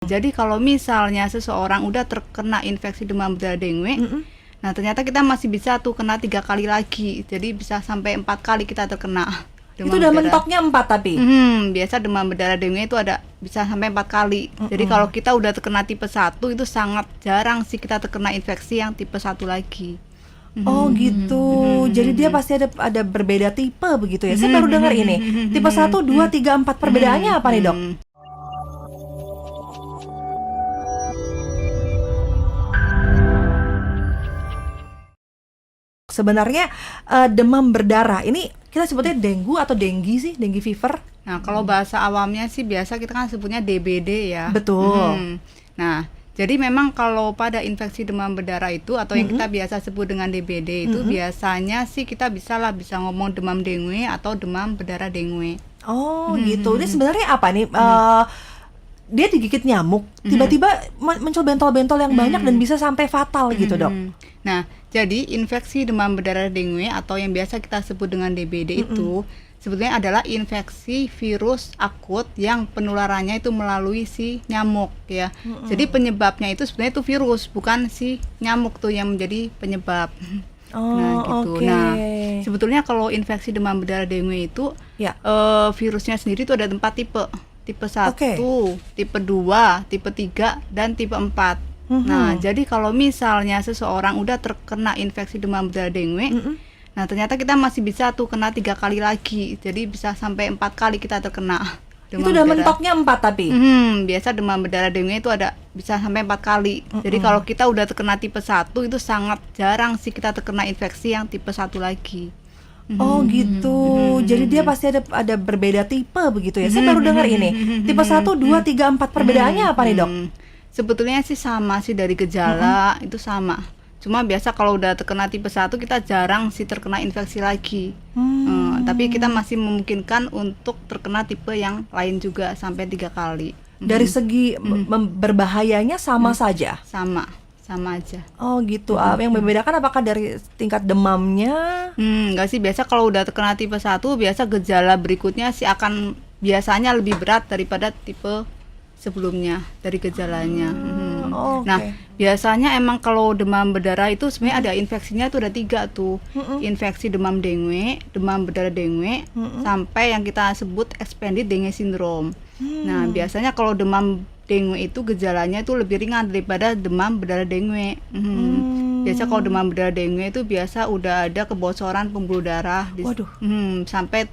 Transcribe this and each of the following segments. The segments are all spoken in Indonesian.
Jadi kalau misalnya seseorang udah terkena infeksi demam berdarah dengue, nah ternyata kita masih bisa tuh kena 3 kali lagi. Jadi bisa sampai 4 kali kita terkena demam Itu udah berdarah. mentoknya 4 tapi. Biasa demam berdarah dengue itu ada bisa sampai 4 kali. Jadi kalau kita udah terkena tipe 1 itu sangat jarang sih kita terkena infeksi yang tipe 1 lagi. Oh gitu. Jadi dia pasti ada berbeda tipe begitu ya. Saya baru dengar ini. Tipe 1, 2, 3, 4. Perbedaannya apa nih, Dok? Sebenarnya demam berdarah ini kita sebutnya dengue atau denggi sih, dengue fever. Nah, kalau bahasa awamnya sih biasa kita kan sebutnya DBD ya. Betul. Nah, jadi memang kalau pada infeksi demam berdarah itu atau yang kita biasa sebut dengan DBD itu biasanya sih kita bisa ngomong demam dengue atau demam berdarah dengue. Oh gitu. Ini sebenarnya apa nih? Dia digigit nyamuk, tiba-tiba muncul bentol-bentol yang banyak dan bisa sampai fatal gitu, Dok. Nah, jadi infeksi demam berdarah dengue atau yang biasa kita sebut dengan DBD itu sebetulnya adalah infeksi virus akut yang penularannya itu melalui si nyamuk ya. Jadi penyebabnya itu sebenarnya itu virus, bukan si nyamuk tuh yang menjadi penyebab. Nah gitu. Oke. Nah sebetulnya kalau infeksi demam berdarah dengue itu Ya. virusnya sendiri itu ada 4 tipe. Tipe 1, Oke. tipe 2, tipe 3, dan tipe 4. Nah, jadi kalau misalnya seseorang udah terkena infeksi demam berdarah dengue, nah ternyata kita masih bisa tuh kena 3 kali lagi. Jadi bisa sampai 4 kali kita terkena demam Itu udah berdarah. mentoknya 4 tapi. Biasa demam berdarah dengue itu ada bisa sampai 4 kali. Jadi kalau kita udah terkena tipe 1 itu sangat jarang sih kita terkena infeksi yang tipe 1 lagi. Oh gitu. Jadi dia pasti ada berbeda tipe begitu ya. Saya baru dengar ini. Tipe 1, 2, 3, 4. Perbedaannya apa nih, Dok? Sebetulnya sih sama sih dari gejala itu sama. Cuma biasa kalau udah terkena tipe 1 kita jarang sih terkena infeksi lagi. Tapi kita masih memungkinkan untuk terkena tipe yang lain juga sampai 3 kali. Dari segi berbahayanya sama saja. Sama aja. Oh gitu. Yang membedakan apakah dari tingkat demamnya? Enggak sih, biasa kalau udah terkena tipe 1 biasa gejala berikutnya sih akan biasanya lebih berat daripada tipe sebelumnya dari gejalanya. Oke. Nah, biasanya emang kalau demam berdarah itu sebenarnya ada infeksinya tuh ada 3 tuh. Infeksi demam dengue, demam berdarah dengue, sampai yang kita sebut expanded dengue syndrome. Nah, biasanya kalau demam dengue itu gejalanya itu lebih ringan daripada demam berdarah dengue. Biasa kalau demam berdarah dengue itu biasa udah ada kebocoran pembuluh darah, Waduh. sampai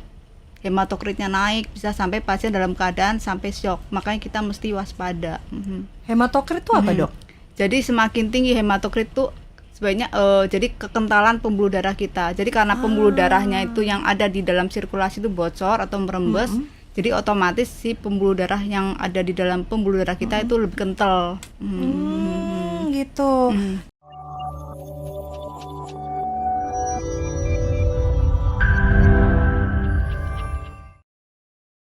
hematokritnya naik, bisa sampai pasien dalam keadaan sampai shock. Makanya kita mesti waspada. Hematokrit itu apa, Dok? Jadi semakin tinggi hematokrit tuh sebenarnya jadi kekentalan pembuluh darah kita. Jadi karena pembuluh darahnya itu yang ada di dalam sirkulasi itu bocor atau merembes, jadi otomatis si pembuluh darah yang ada di dalam pembuluh darah kita itu lebih kental. Gitu.